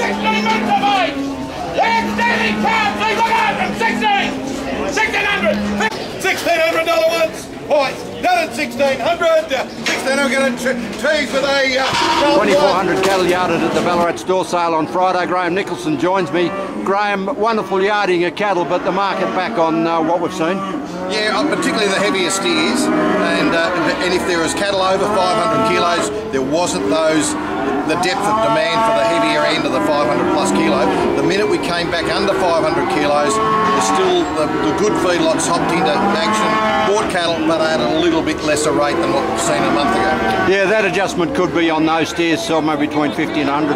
16 months of age. The outstanding calves, they look after them, 1600. $1,600 ones. Points. Done at 1600. 1600 going to tease with a 2,400 cattle yarded at the Ballarat store sale on Friday. Graham Nicholson joins me. Graham, wonderful yarding of cattle, but the market back on what we've seen. Yeah, particularly the heavier steers, and if there was cattle over 500 kilos, there wasn't the depth of demand for the heavier end of the 500 plus kilo. The minute we came back under 500 kilos, still the good feedlots hopped into action, bought cattle, but at a little bit lesser rate than what we've seen a month ago. Yeah, that adjustment could be on those steers somewhere between $50 and $100.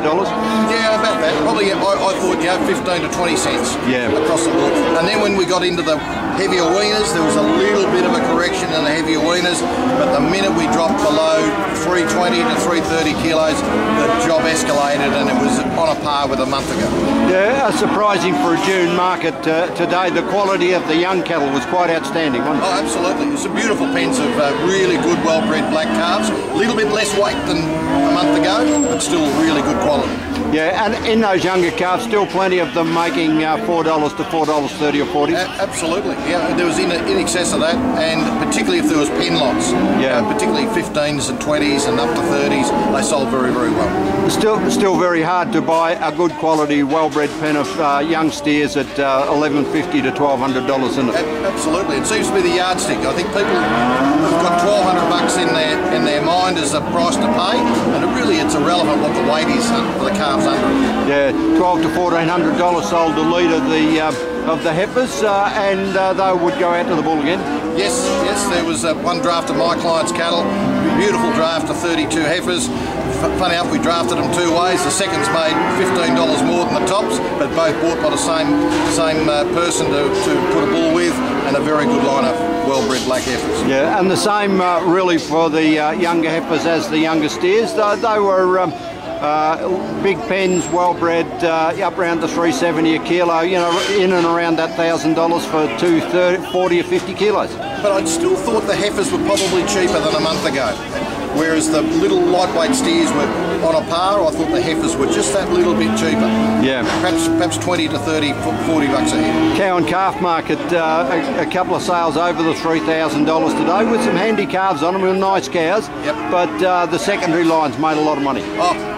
Yeah, about that. Probably, I thought, 15 to 20 cents across the board. And then when we got into the heavier weaners, there was a little bit of a correction in the heavier weaners, but the minute we dropped below 320 to 330 kilos, the job escalated and it was on a par with a month ago. Yeah, surprising for a June market today. The quality of the young cattle was quite outstanding, wasn't it? Oh, absolutely. It's some beautiful pens of really good, well-bred black calves. A little bit less weight than a month ago, but still really good quality. Yeah, and in those younger calves, still plenty of them making $4 to $4.30 or 40. Absolutely. Yeah, there was in excess of that, and particularly if there was pen lots. Yeah. Particularly 15s and 20s and up to 30s, they sold very, very well. Still very hard to buy a good quality, well-bred pen of young steers at $1,150 to $1,200 in it. Absolutely. It seems to be the yardstick. I think people have got $1,200 in their mind as a price to pay, and it's irrelevant what the weight is for the calves under it. Yeah, $1,200 to $1,400 sold a lead of the heifers, and they would go out to the bull again. Yes, there was one draft of my client's cattle, beautiful draft of 32 heifers. Funny enough, we drafted them two ways. The seconds made $15 more than the tops, but both bought by the same person to put a bull with, and a very good line of well-bred black heifers. Yeah, and the same really for the younger heifers as the younger steers. They were big pens, well-bred, up around the $370 a kilo, in and around that $1,000 for 40 or 50 kilos. But I still thought the heifers were probably cheaper than a month ago. Whereas the little lightweight steers were on a par, I thought the heifers were just that little bit cheaper. Yeah. Perhaps 20 to 30, $40 a head. Cow and calf market, a couple of sales over the $3,000 today with some handy calves on them and nice cows. Yep. But the secondary lines made a lot of money. Oh,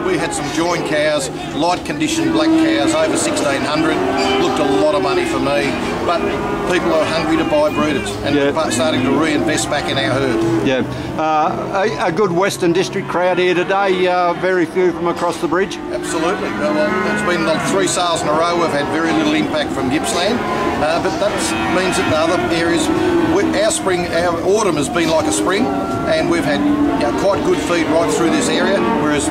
we had some join cows, light conditioned black cows over 1,600. Looked a lot of money for me, but people are hungry to buy breeders and starting to reinvest back in our herd. Yeah, a good Western District crowd here today. Very few from across the bridge. Absolutely. Well, it's been 3 sales in a row. We've had very little impact from Gippsland, but that means that the other areas, our autumn has been like a spring, and we've had quite good feed right through this area, whereas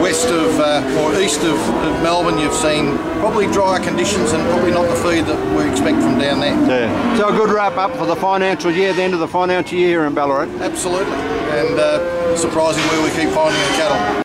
west of or east of Melbourne you've seen probably drier conditions and probably not the feed that we expect from down there. Yeah. So a good wrap up for the financial year, the end of the financial year in Ballarat. Absolutely, and surprising where we keep finding the cattle.